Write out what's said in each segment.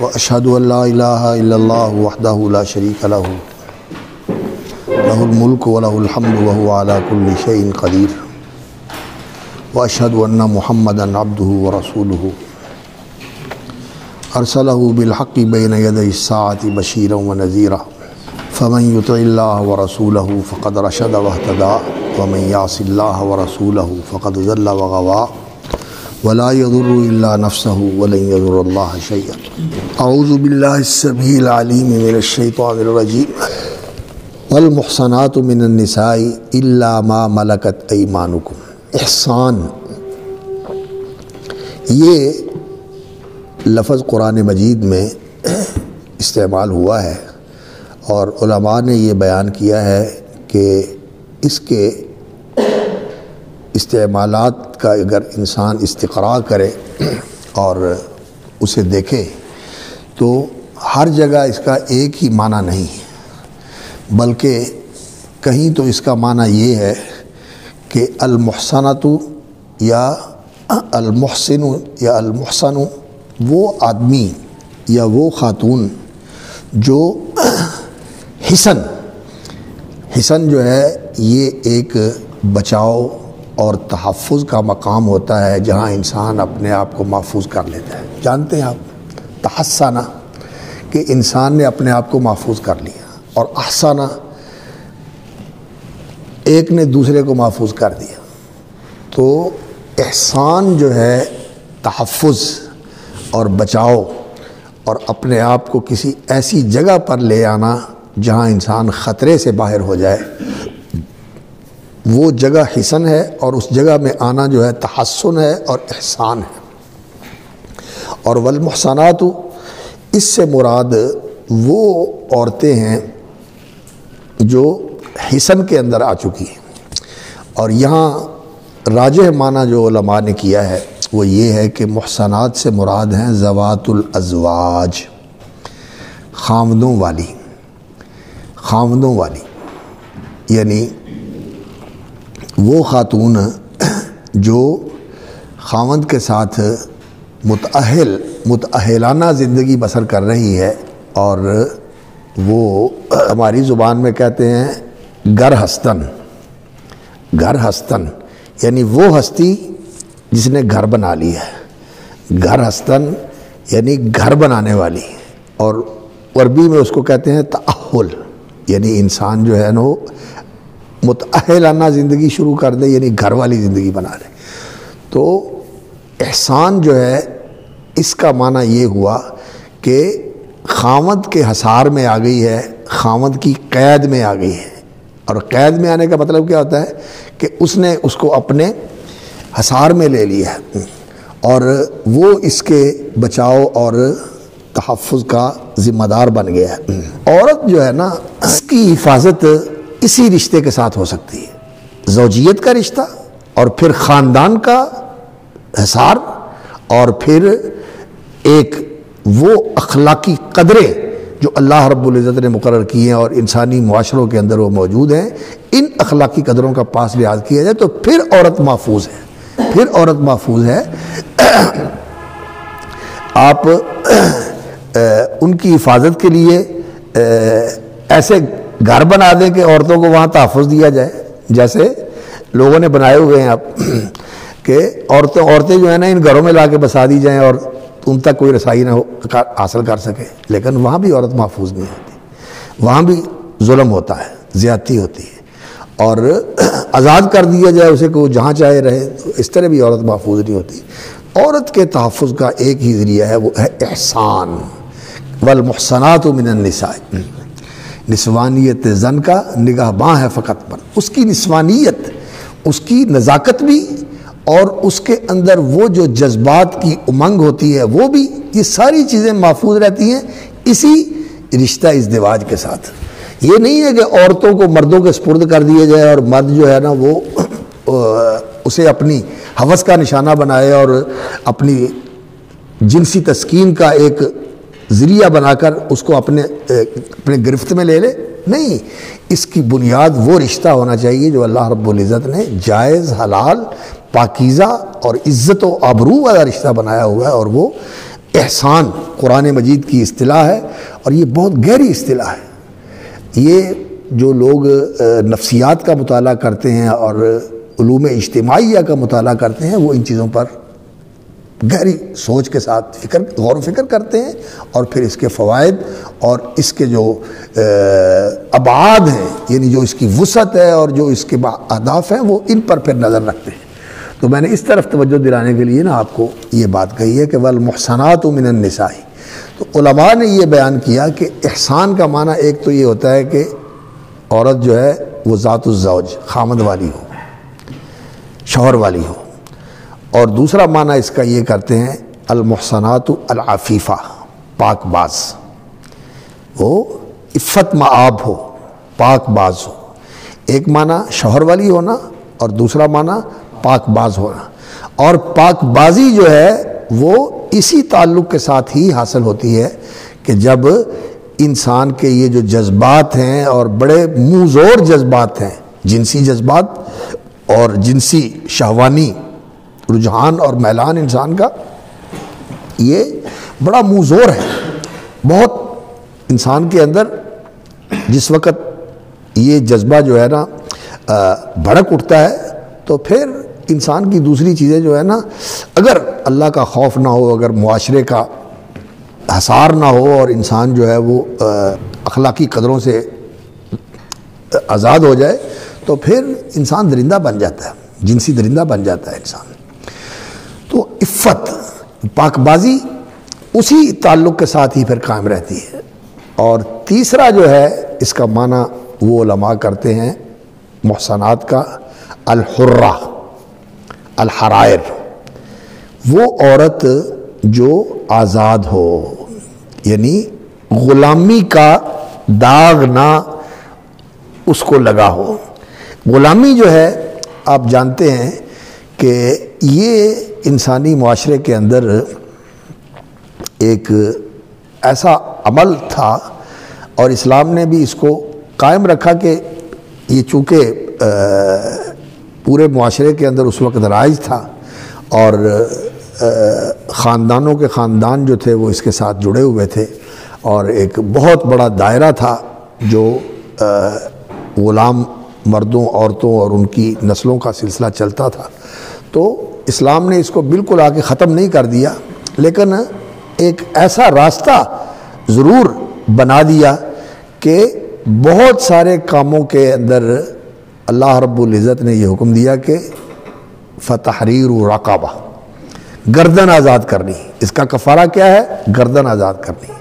واشهد ان لا اله الا الله وحده لا شريك له له الملك وله الحمد وهو على كل شيء قدير واشهد ان محمدا عبده ورسوله ارسله بالحق بين يدي الساعة بشيرا ونذيرا فمن يطع الله ورسوله فقد رشد واهتدى ومن يعص الله ورسوله فقد ضل وغوى ولا يضر الا نفسه ولن يضر الله شيئا اعوذ بالله السميع العليم من الشيطان الرجيم والمحصنات من النساء الا ما ملكت ايمانكم. احسان، یہ لفظ قرآن مجید میں استعمال ہوا ہے اور علماء نے یہ بیان کیا ہے کہ اس کے استعمالات کا اگر انسان استقراء کرے اور اسے دیکھے تو ہر جگہ اس کا ایک ہی معنی نہیں ہے، بلکہ کہیں تو اس کا معنی یہ ہے کہ المحصنۃ یا المحسن یا المحسن وہ آدمی یا وہ خاتون جو حسن جو ہے یہ ایک بچاؤ اور تحفظ کا مقام ہوتا ہے جہاں انسان اپنے آپ کو محفوظ کر لیتا ہے. جانتے ہیں آپ تحسنہ کہ انسان نے اپنے آپ کو محفوظ کر لیا، اور احسنہ ایک نے دوسرے کو محفوظ کر دیا. تو احسان جو ہے تحفظ اور بچاؤ اور اپنے آپ کو کسی ایسی جگہ پر لے آنا جہاں انسان خطرے سے باہر ہو جائے، وہ جگہ حسن ہے، اور اس جگہ میں آنا جو ہے تحسن ہے اور احسان ہے. اور والمحصنات اس سے مراد وہ عورتیں ہیں جو حسن کے اندر آ چکی ہیں. اور یہاں راجح معنی جو علماء نے کیا ہے وہ یہ ہے کہ محصنات سے مراد ہیں ذوات الازواج، خاوندوں والی، یعنی وہ خاتون جو خاوند کے ساتھ متأہلانہ زندگی بسر کر رہی ہے، اور وہ ہماری زبان میں کہتے ہیں گھر ہستن، یعنی وہ ہستی جس نے گھر بنا لیا ہے. گھر ہستن یعنی گھر بنانے والی، اور عربی میں اس کو کہتے ہیں تأہل، یعنی انسان جو ہے نا وہ متأہلانہ زندگی شروع کر دے، یعنی گھر والی زندگی بنا لے. تو احسان جو ہے اس کا معنی یہ ہوا کہ خاوند کے حصار میں آ گئی ہے، خاوند کی قید میں آ گئی ہے. اور قید میں آنے کا مطلب کیا ہوتا ہے کہ اس نے اس کو اپنے حصار میں لے لیا ہے، اور وہ اس کے بچاؤ اور تحفظ کا ذمہ دار بن گیا ہے. عورت جو ہے نا اس کی حفاظت اسی رشتے کے ساتھ ہو سکتی ہے، زوجیت کا رشتہ، اور پھر خاندان کا حصار، اور پھر ایک وہ اخلاقی قدریں جو اللہ رب العزت نے مقرر کی ہیں اور انسانی معاشروں کے اندر وہ موجود ہیں. ان اخلاقی قدروں کا پاس لحاظ کیا جائے تو پھر عورت محفوظ ہے. آپ ان کی حفاظت کے لیے ایسے گھر بنا دیں کہ عورتوں کو وہاں تحفظ دیا جائے، جیسے لوگوں نے بنائے ہوئے ہیں اب کہ عورتیں جو ہیں نا ان گھروں میں لا کے بسا دی جائیں اور ان تک کوئی رسائی نہ حاصل کر سکے. لیکن وہاں بھی عورت محفوظ نہیں ہوتی، وہاں بھی ظلم ہوتا ہے، زیادتی ہوتی ہے، اور آزاد کر دیا جائے اسے کہ وہ جہاں چاہے رہے، تو اس طرح بھی عورت محفوظ نہیں ہوتی. عورت کے تحفظ کا ایک ہی ذریعہ ہے، وہ ہے احسان. والمحصنات من النساء، نسوانیت زن کا نگاہ باں ہے فقط پر، اس کی نسوانیت، اس کی نزاکت بھی، اور اس کے اندر وہ جو جذبات کی امنگ ہوتی ہے وہ بھی، یہ ساری چیزیں محفوظ رہتی ہیں اسی رشتہ ازدواج کے ساتھ. یہ نہیں ہے کہ عورتوں کو مردوں کے سپرد کر دیے جائے اور مرد جو ہے نا وہ اسے اپنی ہوس کا نشانہ بنائے اور اپنی جنسی تسکین کا ایک ذریعہ بنا کر اس کو اپنے گرفت میں لے لے. نہیں، اس کی بنیاد وہ رشتہ ہونا چاہیے جو اللہ رب العزت نے جائز، حلال، پاکیزہ اور عزت و آبرو والا رشتہ بنایا ہوا ہے، اور وہ احسان قرآن مجید کی اصطلاح ہے، اور یہ بہت گہری اصطلاح ہے۔ یہ جو لوگ نفسیات کا مطالعہ کرتے ہیں اور علوم اجتماعیہ کا مطالعہ کرتے ہیں، وہ ان چیزوں پر گہری سوچ کے ساتھ غور و فکر کرتے ہیں، اور پھر اس کے فوائد اور اس کے جو ابعاد ہیں، یعنی جو اس کی وسعت ہے اور جو اس کے اہداف ہیں، وہ ان پر پھر نظر رکھتے ہیں۔ تو میں نے اس طرف توجہ دلانے کے لیے نا آپ کو یہ بات کہی ہے کہ والمحصنات من النساء۔ تو علماء نے یہ بیان کیا کہ احسان کا معنی ایک تو یہ ہوتا ہے کہ عورت جو ہے وہ ذات الزوج، خامد والی ہو، شوہر والی ہو، اور دوسرا معنی اس کا یہ کرتے ہیں المحصنات العفیفہ، پاک باز، وہ عفت مآب ہو، پاک باز ہو۔ ایک معنی شوہر والی ہونا اور دوسرا معنی پاک باز ہونا، اور پاک بازی جو ہے وہ اسی تعلق کے ساتھ ہی حاصل ہوتی ہے کہ جب انسان کے یہ جو جذبات ہیں اور بڑے منہ زور جذبات ہیں، جنسی جذبات اور جنسی شہوانی رجحان اور میلان انسان کا، یہ بڑا منہ زور ہے۔ بہت انسان کے اندر جس وقت یہ جذبہ جو ہے نا بھڑک اٹھتا ہے، تو پھر انسان کی دوسری چیزیں جو ہے نا، اگر اللہ کا خوف نہ ہو، اگر معاشرے کا حصار نہ ہو، اور انسان جو ہے وہ اخلاقی قدروں سے آزاد ہو جائے، تو پھر انسان درندہ بن جاتا ہے، جنسی درندہ بن جاتا ہے انسان۔ تو عفت، پاک بازی اسی تعلق کے ساتھ ہی پھر قائم رہتی ہے۔ اور تیسرا جو ہے اس کا معنی وہ علماء کرتے ہیں محصنات کا الحرہ، الحرائر، وہ عورت جو آزاد ہو، یعنی غلامی کا داغ نہ اس کو لگا ہو۔ غلامی جو ہے آپ جانتے ہیں کہ یہ انسانی معاشرے کے اندر ایک ایسا عمل تھا، اور اسلام نے بھی اس کو قائم رکھا کہ یہ چونکہ پورے معاشرے کے اندر اس وقت رائج تھا، اور خاندانوں کے خاندان جو تھے وہ اس کے ساتھ جڑے ہوئے تھے، اور ایک بہت بڑا دائرہ تھا جو غلام مردوں، عورتوں اور ان کی نسلوں کا سلسلہ چلتا تھا۔ تو اسلام نے اس کو بالکل آ کے ختم نہیں کر دیا، لیکن ایک ایسا راستہ ضرور بنا دیا کہ بہت سارے کاموں کے اندر اللہ رب العزت نے یہ حکم دیا کہ فتحریر رقبہ، گردن آزاد کرنی۔ اس کا کفارہ کیا ہے؟ گردن آزاد کرنی۔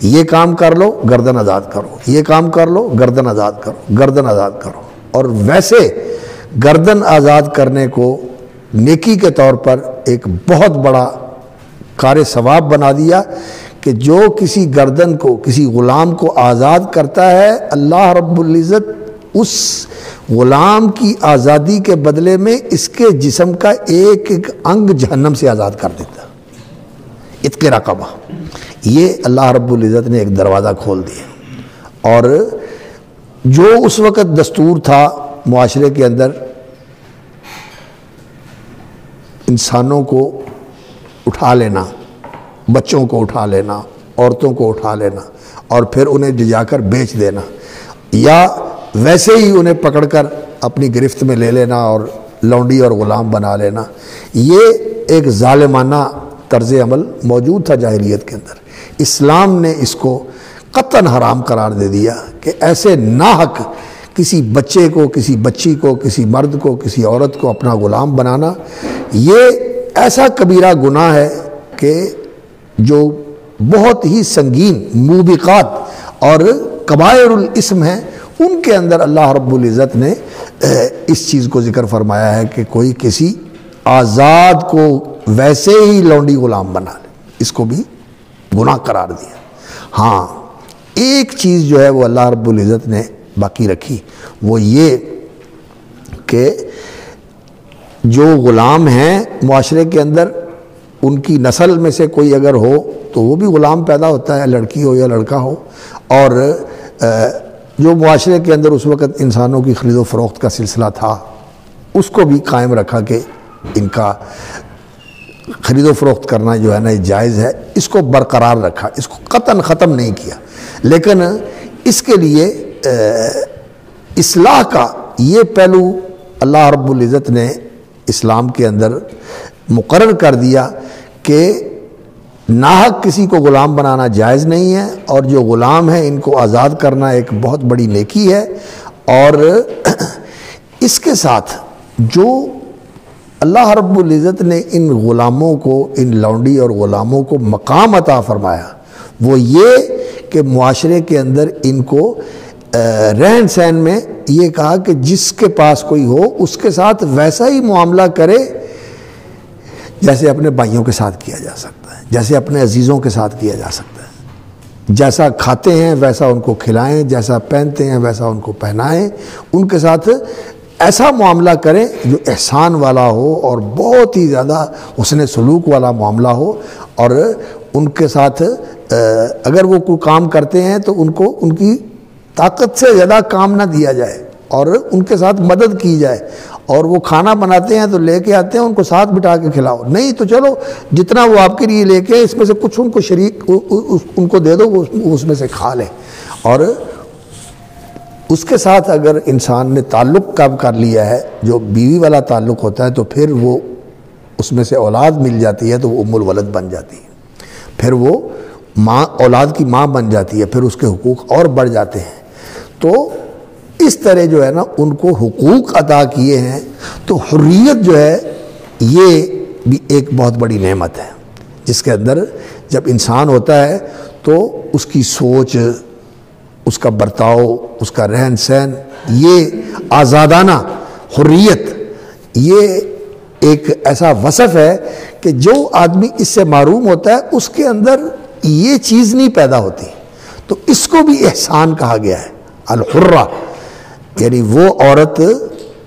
یہ کام کر لو، گردن آزاد کرو، یہ کام کر لو، گردن آزاد کرو، گردن آزاد کرو۔ اور ویسے گردن آزاد کرنے کو نیکی کے طور پر ایک بہت بڑا کار ثواب بنا دیا کہ جو کسی گردن کو، کسی غلام کو آزاد کرتا ہے، اللہ رب العزت اس غلام کی آزادی کے بدلے میں اس کے جسم کا ایک ایک انگ جہنم سے آزاد کر دیتا۔ عتق رقبہ، یہ اللہ رب العزت نے ایک دروازہ کھول دیا۔ اور جو اس وقت دستور تھا معاشرے کے اندر انسانوں کو اٹھا لینا، بچوں کو اٹھا لینا، عورتوں کو اٹھا لینا، اور پھر انہیں جا کر بیچ دینا، یا ویسے ہی انہیں پکڑ کر اپنی گرفت میں لے لینا اور لونڈی اور غلام بنا لینا، یہ ایک ظالمانہ طرز عمل موجود تھا جاہلیت کے اندر۔ اسلام نے اس کو قطعاً حرام قرار دے دیا کہ ایسے ناحق کسی بچے کو، کسی بچی کو، کسی مرد کو، کسی عورت کو اپنا غلام بنانا، یہ ایسا کبیرہ گناہ ہے کہ جو بہت ہی سنگین موبقات اور کبائر الاسم ہیں، ان کے اندر اللہ رب العزت نے اس چیز کو ذکر فرمایا ہے کہ کوئی کسی آزاد کو ویسے ہی لونڈی غلام بنا لے، اس کو بھی گناہ قرار دیا۔ ہاں، ایک چیز جو ہے وہ اللہ رب العزت نے باقی رکھی، وہ یہ کہ جو غلام ہیں معاشرے کے اندر، ان کی نسل میں سے کوئی اگر ہو تو وہ بھی غلام پیدا ہوتا ہے، لڑکی ہو یا لڑکا ہو۔ اور جو معاشرے کے اندر اس وقت انسانوں کی خرید و فروخت کا سلسلہ تھا، اس کو بھی قائم رکھا کہ ان کا خرید و فروخت کرنا جو ہے نا یہ جائز ہے، اس کو برقرار رکھا، اس کو قطعاً ختم نہیں کیا، لیکن اس کے لیے اصلاح کا یہ پہلو اللہ رب العزت نے اسلام کے اندر مقرر کر دیا کہ ناحق کسی کو غلام بنانا جائز نہیں ہے، اور جو غلام ہیں ان کو آزاد کرنا ایک بہت بڑی نیکی ہے۔ اور اس کے ساتھ جو اللہ رب العزت نے ان غلاموں کو، ان لونڈی اور غلاموں کو مقام عطا فرمایا وہ یہ کہ معاشرے کے اندر ان کو رہن سہن میں یہ کہا کہ جس کے پاس کوئی ہو اس کے ساتھ ویسا ہی معاملہ کرے جیسے اپنے بھائیوں کے ساتھ کیا جا سکتا ہے، جیسے اپنے عزیزوں کے ساتھ کیا جا سکتا ہے، جیسا کھاتے ہیں ویسا ان کو کھلائیں، جیسا پہنتے ہیں ویسا ان کو پہنائیں، ان کے ساتھ ایسا معاملہ کریں جو احسان والا ہو اور بہت ہی زیادہ حسن سلوک والا معاملہ ہو، اور ان کے ساتھ اگر وہ کوئی کام کرتے ہیں تو ان کو ان کی طاقت سے زیادہ کام نہ دیا جائے اور ان کے ساتھ مدد کی جائے، اور وہ کھانا بناتے ہیں تو لے کے آتے ہیں ان کو ساتھ بٹھا کے کھلاؤ، نہیں تو چلو جتنا وہ آپ کے لیے لے کے اس میں سے کچھ ان کو شریک ان کو دے دو، وہ اس میں سے کھا لیں۔ اور اس کے ساتھ اگر انسان نے تعلق کب کر لیا ہے، جو بیوی والا تعلق ہوتا ہے، تو پھر وہ اس میں سے اولاد مل جاتی ہے تو وہ ام الولد بن جاتی ہے، پھر وہ ماں، اولاد کی ماں بن جاتی ہے، پھر اس کے حقوق اور بڑھ جاتے ہیں۔ تو اس طرح جو ہے نا ان کو حقوق عطا کیے ہیں، تو حریت جو ہے یہ بھی ایک بہت بڑی نعمت ہے، جس کے اندر جب انسان ہوتا ہے تو اس کی سوچ، اس کا برتاؤ، اس کا رہن سہن، یہ آزادانہ حریت، یہ ایک ایسا وصف ہے کہ جو آدمی اس سے محروم ہوتا ہے اس کے اندر یہ چیز نہیں پیدا ہوتی، تو اس کو بھی احسان کہا گیا ہے، الحرہ، یعنی وہ عورت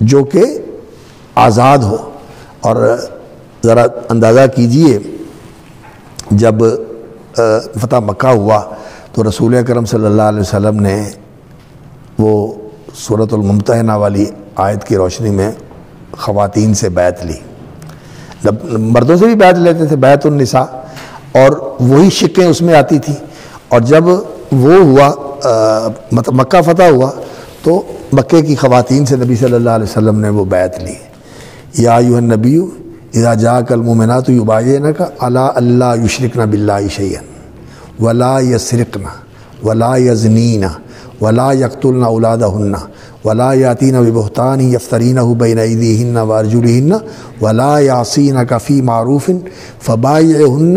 جو کہ آزاد ہو۔ اور ذرا اندازہ کیجئے جب فتح مکہ ہوا تو رسول اکرم صلی اللہ علیہ وسلم نے وہ سورۃ الممتحنہ والی آیت کی روشنی میں خواتین سے بیعت لی، مردوں سے بھی بیعت لیتے تھے، بیعت النساء، اور وہی شکیں اس میں آتی تھی۔ اور جب وہ ہوا مکہ فتح ہوا تو مکے کی خواتین سے نبی صلی اللہ علیہ وسلم نے وہ بیعت لی، یا ایھا النبی اذا جاءک المؤمنات یبایعنک علی الا یشرکن باللہ شیئا ولا یسرقن ولا یزنین ولا یقتلن اولادہن ولا یاتین ببہتان یفترینہ بین ایدیہن وارجلہن ولا یعصینک فی معروف فبایعہن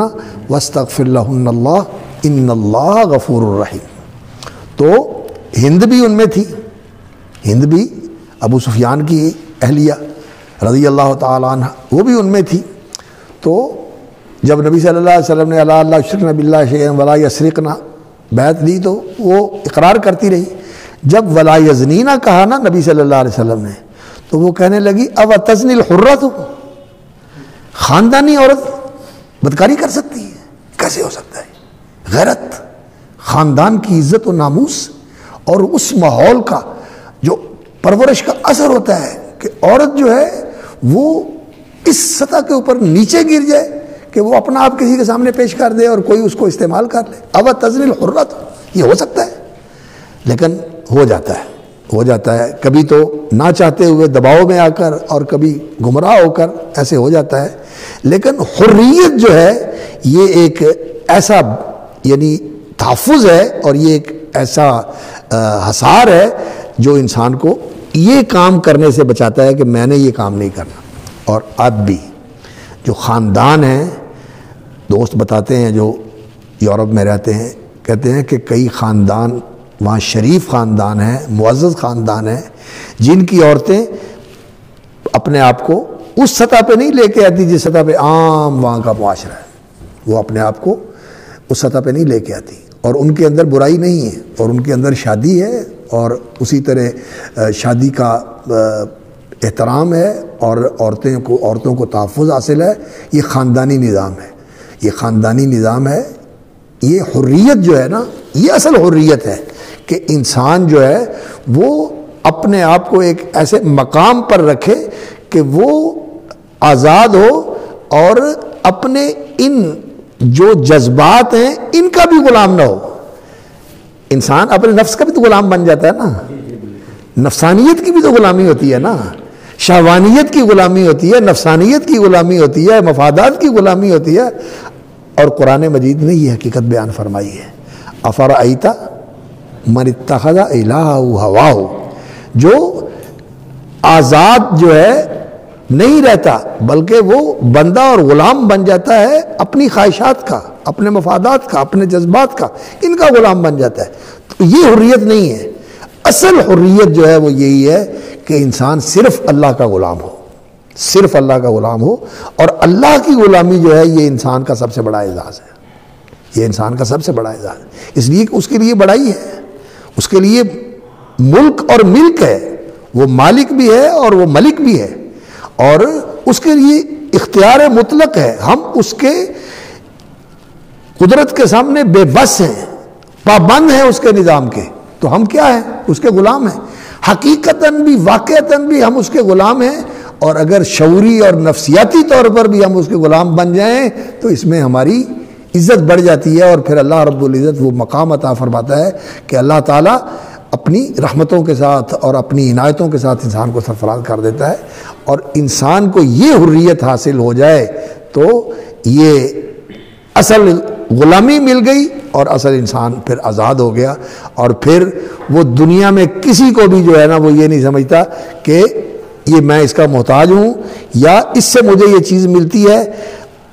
واستغفر لہن اللہ ان اللہ غفور الرحیم۔ تو ہند بھی ان میں تھی، ہند بھی ابو سفیان کی اہلیہ رضی اللہ تعالیٰ عنہ، وہ بھی ان میں تھی۔ تو جب نبی صلی اللہ علیہ وسلم نے الا اللہ یشرکن باللہ شیئا ولا یسرقن بیعت دی تو وہ اقرار کرتی رہی۔ جب ولا یزنین کہا نا نبی صلی اللہ علیہ وسلم نے، تو وہ کہنے لگی او تزنی الحرۃ، خاندانی عورت بدکاری کر سکتی ہے؟ کیسے ہو سکتا ہے؟ غیرت، خاندان کی عزت و ناموس اور اس ماحول کا جو پرورش کا اثر ہوتا ہے کہ عورت جو ہے وہ اس سطح کے اوپر نیچے گر جائے کہ وہ اپنا آپ کسی کے سامنے پیش کر دے اور کوئی اس کو استعمال کر لے، اب تزنی الحرۃ، یہ ہو سکتا ہے؟ لیکن ہو جاتا ہے کبھی تو نہ چاہتے ہوئے دباؤ میں آ کر، اور کبھی گمراہ ہو کر ایسے ہو جاتا ہے۔ لیکن حریت جو ہے یہ ایک ایسا یعنی تحفظ ہے، اور یہ ایک ایسا حصار ہے جو انسان کو یہ کام کرنے سے بچاتا ہے کہ میں نے یہ کام نہیں کرنا۔ اور اب بھی جو خاندان ہیں، دوست بتاتے ہیں جو یورپ میں رہتے ہیں، کہتے ہیں کہ کئی خاندان وہاں شریف خاندان ہیں، معزز خاندان ہیں، جن کی عورتیں اپنے آپ کو اس سطح پہ نہیں لے کے آتی جس سطح پہ عام وہاں کا معاشرہ ہے، وہ اپنے آپ کو اس سطح پہ نہیں لے کے آتی، اور ان کے اندر برائی نہیں ہے، اور ان کے اندر شادی ہے، اور اسی طرح شادی کا احترام ہے، اور عورتوں کو تحفظ حاصل ہے۔ یہ خاندانی نظام ہے، یہ خاندانی نظام ہے۔ یہ حریت جو ہے نا، یہ اصل حریت ہے کہ انسان جو ہے وہ اپنے آپ کو ایک ایسے مقام پر رکھے کہ وہ آزاد ہو اور اپنے ان جو جذبات ہیں ان کا بھی غلام نہ ہو. انسان اپنے نفس کا بھی تو غلام بن جاتا ہے نا, نفسانیت کی بھی تو غلامی ہوتی ہے نا, شہوانیت کی غلامی ہوتی ہے, نفسانیت کی غلامی ہوتی ہے, مفادات کی غلامی ہوتی ہے. اور قرآن مجید نے یہ حقیقت بیان فرمائی ہے, افرأیت من اتخذ الہہ ہواہ, جو آزاد جو ہے نہیں رہتا بلکہ وہ بندہ اور غلام بن جاتا ہے اپنی خواہشات کا, اپنے مفادات کا, اپنے جذبات کا, ان کا غلام بن جاتا ہے. تو یہ حریت نہیں ہے. اصل حریت جو ہے وہ یہی ہے کہ انسان صرف اللہ کا غلام ہو, صرف اللہ کا غلام ہو. اور اللہ کی غلامی جو ہے یہ انسان کا سب سے بڑا اعزاز ہے, یہ انسان کا سب سے بڑا اعزاز ہے. اس لیے کہ اس کے لیے بڑائی ہے, اس کے لیے ملک اور ملک ہے, وہ مالک بھی ہے اور وہ ملک بھی ہے, اور اس کے لیے اختیار مطلق ہے. ہم اس کے قدرت کے سامنے بے بس ہیں, پابند ہیں اس کے نظام کے. تو ہم کیا ہیں؟ اس کے غلام ہیں. حقیقتاً بھی واقعتاً بھی ہم اس کے غلام ہیں. اور اگر شعوری اور نفسیاتی طور پر بھی ہم اس کے غلام بن جائیں تو اس میں ہماری عزت بڑھ جاتی ہے. اور پھر اللہ رب العزت وہ مقام عطا فرماتا ہے کہ اللہ تعالیٰ اپنی رحمتوں کے ساتھ اور اپنی عنایتوں کے ساتھ انسان کو سرفراز کر دیتا ہے. اور انسان کو یہ حریت حاصل ہو جائے تو یہ اصل غلامی مل گئی اور اصل انسان پھر آزاد ہو گیا. اور پھر وہ دنیا میں کسی کو بھی جو ہے نا وہ یہ نہیں سمجھتا کہ یہ میں اس کا محتاج ہوں یا اس سے مجھے یہ چیز ملتی ہے.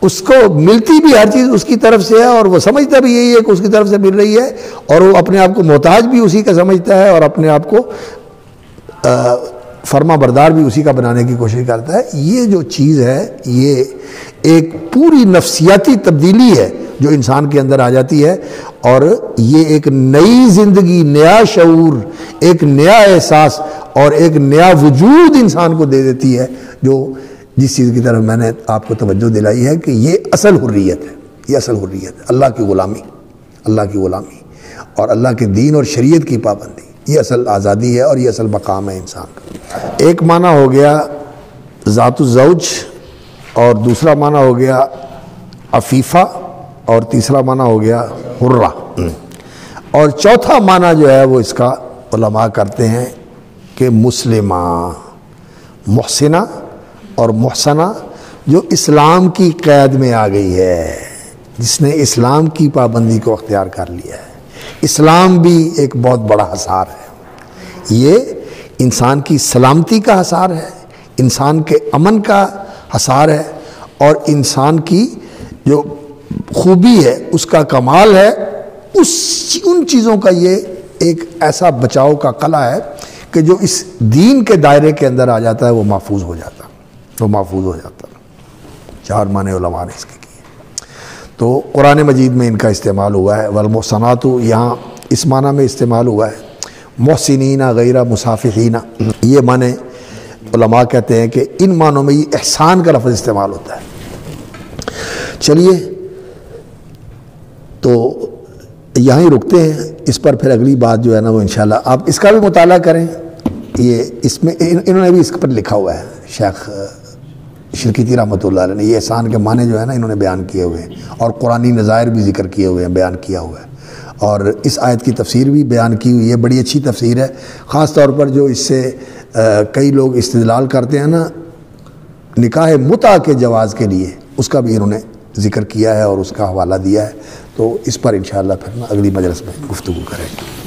اس کو ملتی بھی ہر چیز اس کی طرف سے ہے اور وہ سمجھتا بھی یہی ہے کہ اس کی طرف سے مل رہی ہے, اور وہ اپنے آپ کو محتاج بھی اسی کا سمجھتا ہے اور اپنے آپ کو فرما بردار بھی اسی کا بنانے کی کوشش کرتا ہے. یہ جو چیز ہے یہ ایک پوری نفسیاتی تبدیلی ہے جو انسان کے اندر آ جاتی ہے, اور یہ ایک نئی زندگی, نیا شعور, ایک نیا احساس اور ایک نیا وجود انسان کو دے دیتی ہے, جو جس چیز کی طرف میں نے آپ کو توجہ دلائی ہے کہ یہ اصل حریت ہے. یہ اصل حریت ہے, اللہ کی غلامی, اللہ کی غلامی اور اللہ کے دین اور شریعت کی پابندی. یہ اصل آزادی ہے اور یہ اصل مقام ہے انسان کا. ایک معنی ہو گیا ذات الزوج, اور دوسرا معنی ہو گیا عفیفہ, اور تیسرا معنی ہو گیا حرہ, اور چوتھا معنی جو ہے وہ اس کا علماء کرتے ہیں کہ مسلمہ, محسنہ اور محسنہ, جو اسلام کی قید میں آ گئی ہے, جس نے اسلام کی پابندی کو اختیار کر لیا ہے. اسلام بھی ایک بہت بڑا حصار ہے. یہ انسان کی سلامتی کا حصار ہے, انسان کے امن کا حصار ہے, اور انسان کی جو خوبی ہے اس کا کمال ہے. ان چیزوں کا یہ ایک ایسا بچاؤ کا قلعہ ہے کہ جو اس دین کے دائرے کے اندر آ جاتا ہے وہ محفوظ ہو جاتا ہے, وہ محفوظ ہو جاتا ہے. چار معنی علماء نے اس کے کیے. تو قرآن مجید میں ان کا استعمال ہوا ہے. والمحصنات یہاں اس معنی میں استعمال ہوا ہے, محسنین غیر مصافحین. یہ معنی علماء کہتے ہیں کہ ان معنوں میں یہ احسان کا لفظ استعمال ہوتا ہے. چلیے تو یہاں ہی رکتے ہیں. اس پر پھر اگلی بات جو ہے نا وہ انشاءاللہ آپ اس کا بھی مطالعہ کریں. یہ اس میں انہوں نے بھی اس پر لکھا ہوا ہے, شیخ شرکیتی رحمۃ اللہ علیہ نے یہ احسان کے معنی جو ہے نا انہوں نے بیان کیے ہوئے ہیں, اور قرآنی نظائر بھی ذکر کیے ہوئے ہیں, بیان کیا ہوا ہے, اور اس آیت کی تفسیر بھی بیان کی ہوئی ہے. بڑی اچھی تفسیر ہے, خاص طور پر جو اس سے کئی لوگ استدلال کرتے ہیں نا نکاح متع کے جواز کے لیے, اس کا بھی انہوں نے ذکر کیا ہے اور اس کا حوالہ دیا ہے. تو اس پر انشاءاللہ پھر اگلی مجلس میں گفتگو کریں گے.